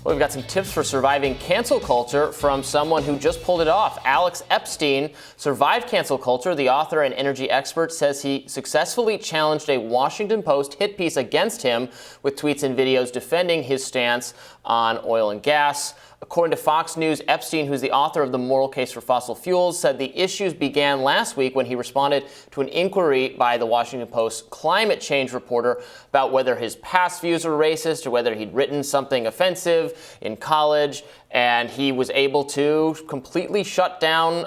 Well, we've got some tips for surviving cancel culture from someone who just pulled it off. Alex Epstein survived cancel culture. The author and energy expert says he successfully challenged a Washington Post hit piece against him with tweets and videos defending his stance on oil and gas. According to Fox News, Epstein, who's the author of The Moral Case for Fossil Fuels, said the issues began last week when he responded to an inquiry by the Washington Post climate change reporter about whether his past views were racist or whether he'd written something offensive in college. And he was able to completely shut down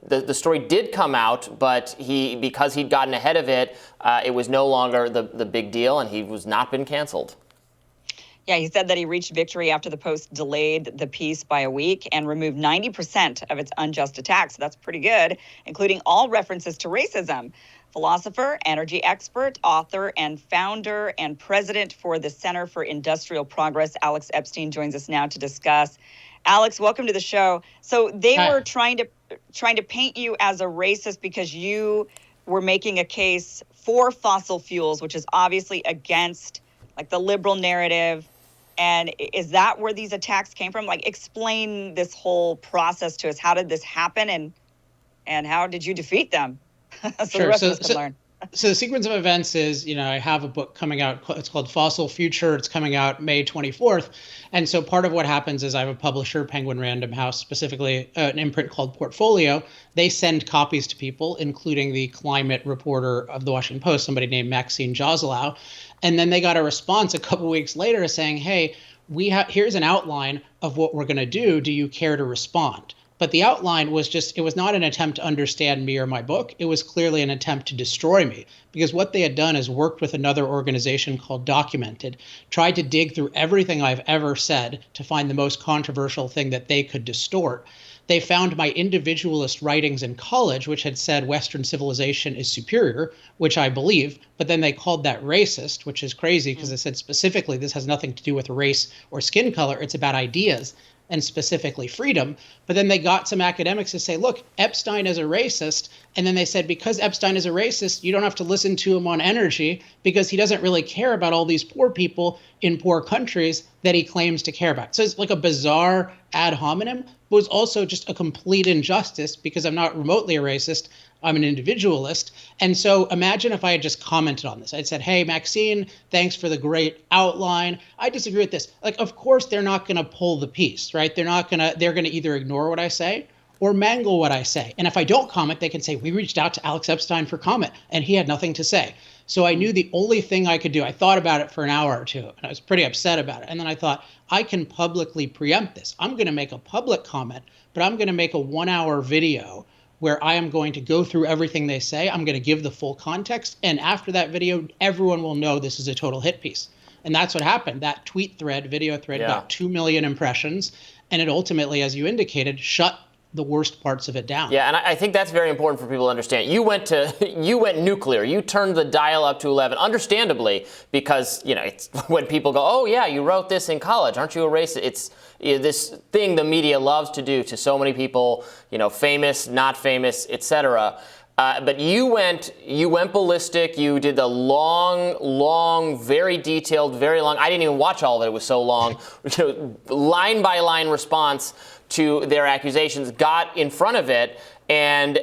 the story did come out, but because he'd gotten ahead of it, it was no longer the big deal, and he was not been canceled. Yeah, he said that he reached victory after the Post delayed the piece by a week and removed 90% of its unjust attacks. So that's pretty good, including all references to racism. Philosopher, energy expert, author, and founder and president for the Center for Industrial Progress, Alex Epstein, joins us now to discuss. Alex, welcome to the show. So they were trying to paint you as a racist because you were making a case for fossil fuels, which is obviously against like the liberal narrative. And is that where these attacks came from? Like, explain this whole process to us. How did this happen, and how did you defeat them? So the rest of us can learn. So the sequence of events is, I have a book coming out. It's called Fossil Future. It's coming out May 24th. And so part of what happens is I have a publisher, Penguin Random House, specifically an imprint called Portfolio. They send copies to people, including the climate reporter of the Washington Post, somebody named Maxine Josalow. And then they got a response a couple weeks later saying, hey, here's an outline of what we're going to do. Do you care to respond? But the outline was it was not an attempt to understand me or my book. It was clearly an attempt to destroy me, because what they had done is worked with another organization called Documented, tried to dig through everything I've ever said to find the most controversial thing that they could distort. They found my individualist writings in college, which had said Western civilization is superior, which I believe, but then they called that racist, which is crazy because they said specifically this has nothing to do with race or skin color. It's about ideas, and specifically freedom. But then they got some academics to say, look, Epstein is a racist. And then they said, because Epstein is a racist, you don't have to listen to him on energy because he doesn't really care about all these poor people in poor countries that he claims to care about. So it's like a bizarre ad hominem, but was also just a complete injustice because I'm not remotely a racist. I'm an individualist. And so imagine if I had just commented on this. I'd said, hey, Maxine, thanks for the great outline. I disagree with this. Like, of course, they're not going to pull the piece, right? They're going to either ignore what I say or mangle what I say. And if I don't comment, they can say, we reached out to Alex Epstein for comment, and he had nothing to say. So I knew the only thing I could do, I thought about it for an hour or two, and I was pretty upset about it. And then I thought, I can publicly preempt this. I'm going to make a public comment, but I'm going to make a 1-hour video where I am going to go through everything they say. I'm going to give the full context. And after that video, everyone will know this is a total hit piece. And that's what happened. That video thread got 2 million impressions. And it ultimately, as you indicated, shut the worst parts of it down. Yeah, and I think that's very important for people to understand. You went nuclear. You turned the dial up to 11, understandably, because it's when people go, oh yeah, you wrote this in college, aren't you a racist? It's this thing the media loves to do to so many people, famous, not famous, etc. But you went ballistic. You did the long, very detailed, very long. I didn't even watch all of it. It was so long. Line by line response to their accusations, got in front of it, and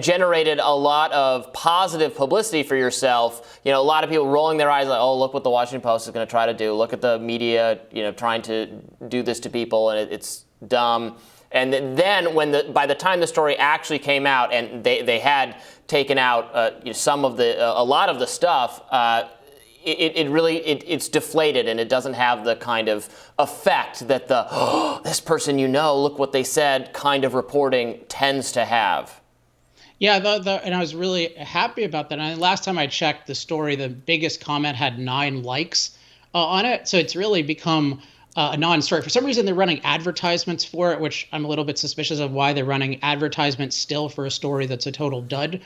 generated a lot of positive publicity for yourself. A lot of people rolling their eyes like, oh, look what the Washington Post is going to try to do. Look at the media, trying to do this to people, and it's dumb. And then by the time the story actually came out, and they had taken out a lot of the stuff. It's deflated, and it doesn't have the kind of effect that this person look what they said kind of reporting tends to have. Yeah, and I was really happy about that. And last time I checked the story, the biggest comment had 9 likes on it. So it's really become a non-story. For some reason, they're running advertisements for it, which I'm a little bit suspicious of why they're running advertisements still for a story that's a total dud.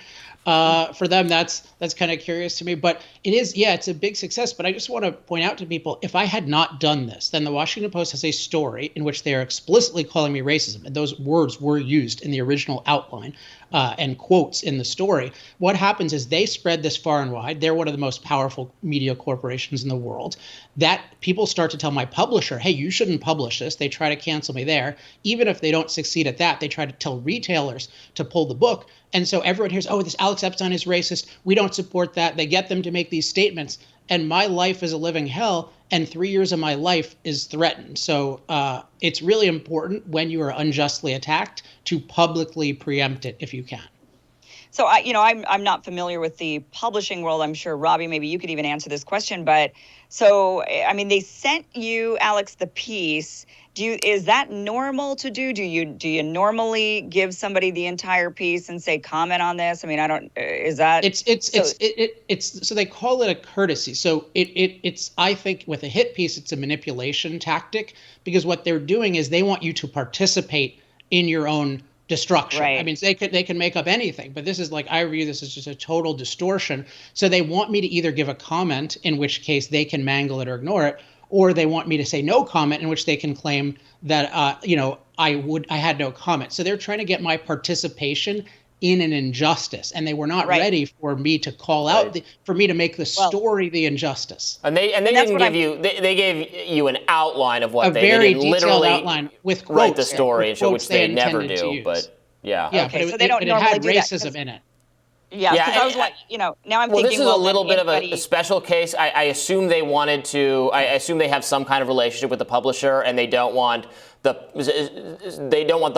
For them, that's kind of curious to me. But it's a big success. But I just want to point out to people, if I had not done this, then the Washington Post has a story in which they are explicitly calling me racism. And those words were used in the original outline and quotes in the story. What happens is they spread this far and wide. They're one of the most powerful media corporations in the world. That people start to tell my publisher, publisher, hey, you shouldn't publish this. They try to cancel me there. Even if they don't succeed at that, they try to tell retailers to pull the book. And so everyone hears, oh, this Alex Epstein is racist. We don't support that. They get them to make these statements. And my life is a living hell, and 3 years of my life is threatened. So it's really important when you are unjustly attacked to publicly preempt it if you can. So I'm not familiar with the publishing world. I'm sure, Robbie, maybe you could even answer this question. But so, I mean, they sent you, Alex, the piece. Is that normal to do? Do you normally give somebody the entire piece and say, comment on this? I mean, is that? So they call it a courtesy. So it's I think with a hit piece, it's a manipulation tactic, because what they're doing is they want you to participate in your own destruction. Right. I mean, they can make up anything, but this is like, I view this as just a total distortion. So they want me to either give a comment, in which case they can mangle it or ignore it, or they want me to say no comment, in which they can claim that I had no comment. So they're trying to get my participation in an injustice, and they were not ready for me to call out for me to make the story the injustice. And they didn't give you they gave you an outline of what they very didn't detailed literally outline with quotes, write the story and show, which they never intended do. But yeah. Okay, so they don't it normally had do that, racism in it. Yeah, because I was like, now I'm well, thinking, this is a little bit of a special case. I assume they wanted to. I assume they have some kind of relationship with the publisher, and they don't want the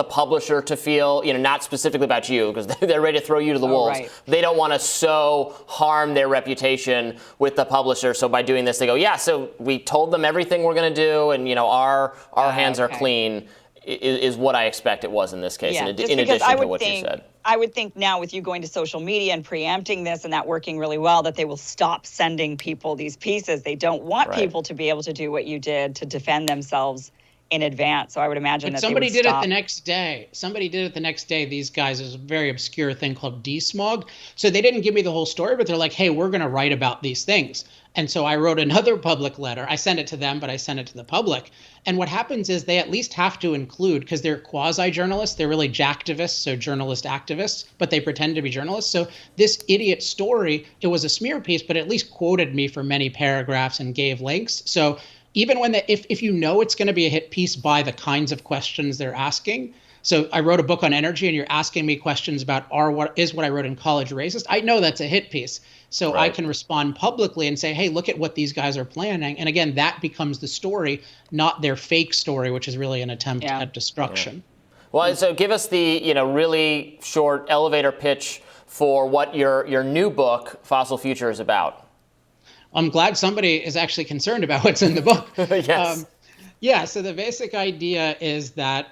publisher to feel, not specifically about you, because they're ready to throw you to the wolves. Right. They don't want to so harm their reputation with the publisher. So by doing this, they go, yeah. So we told them everything we're going to do, and our hands are clean. Is what I expect it was in this case, in addition to what you said. I would think now, with you going to social media and preempting this and that working really well, that they will stop sending people these pieces. They don't want people to be able to do what you did to defend themselves in advance. So I would imagine that somebody did it the next day. Somebody did it the next day. These guys, is a very obscure thing called desmog. So they didn't give me the whole story, but they're like, hey, we're going to write about these things. And so I wrote another public letter. I sent it to them, but I sent it to the public. And what happens is they at least have to include, because they're quasi-journalists, they're really jacktivists, so journalist activists, but they pretend to be journalists. So this idiot story, it was a smear piece, but at least quoted me for many paragraphs and gave links. So even when if you know it's going to be a hit piece by the kinds of questions they're asking. So I wrote a book on energy, and you're asking me questions about what I wrote in college racist. I know that's a hit piece. So I can respond publicly and say, hey, look at what these guys are planning. And again, that becomes the story, not their fake story, which is really an attempt at destruction. Yeah. Well, so give us the really short elevator pitch for what your new book, Fossil Future, is about. I'm glad somebody is actually concerned about what's in the book. Yes. So the basic idea is that,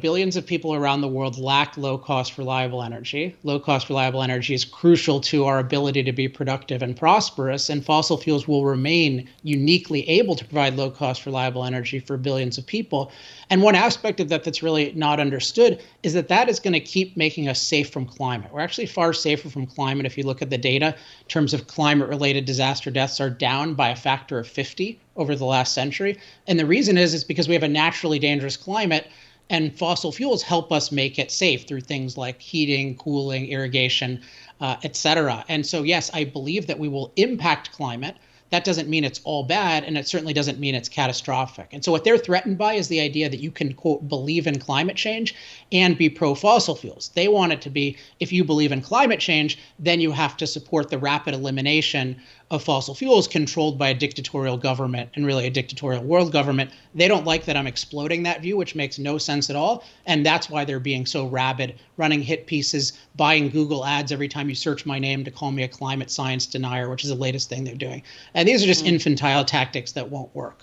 billions of people around the world lack low-cost, reliable energy. Low-cost, reliable energy is crucial to our ability to be productive and prosperous, and fossil fuels will remain uniquely able to provide low-cost, reliable energy for billions of people. And one aspect of that that's really not understood is that is going to keep making us safe from climate. We're actually far safer from climate if you look at the data. In terms of climate-related disaster deaths are down by a factor of 50 over the last century. And the reason is because we have a naturally dangerous climate, and fossil fuels help us make it safe through things like heating, cooling, irrigation, et cetera. And so, yes, I believe that we will impact climate. That doesn't mean it's all bad, and it certainly doesn't mean it's catastrophic. And so what they're threatened by is the idea that you can, quote, believe in climate change and be pro-fossil fuels. They want it to be, if you believe in climate change, then you have to support the rapid elimination of fossil fuels controlled by a dictatorial government, and really a dictatorial world government. They don't like that I'm exploding that view, which makes no sense at all. And that's why they're being so rabid, running hit pieces, buying Google ads every time you search my name to call me a climate science denier, which is the latest thing they're doing. And these are just infantile tactics that won't work.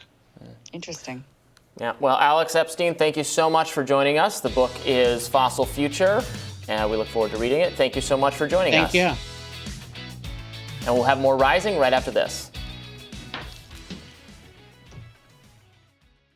Interesting. Yeah. Well, Alex Epstein, thank you so much for joining us. The book is Fossil Future, and we look forward to reading it. Thank you so much for joining us. Thank you. And we'll have more Rising right after this.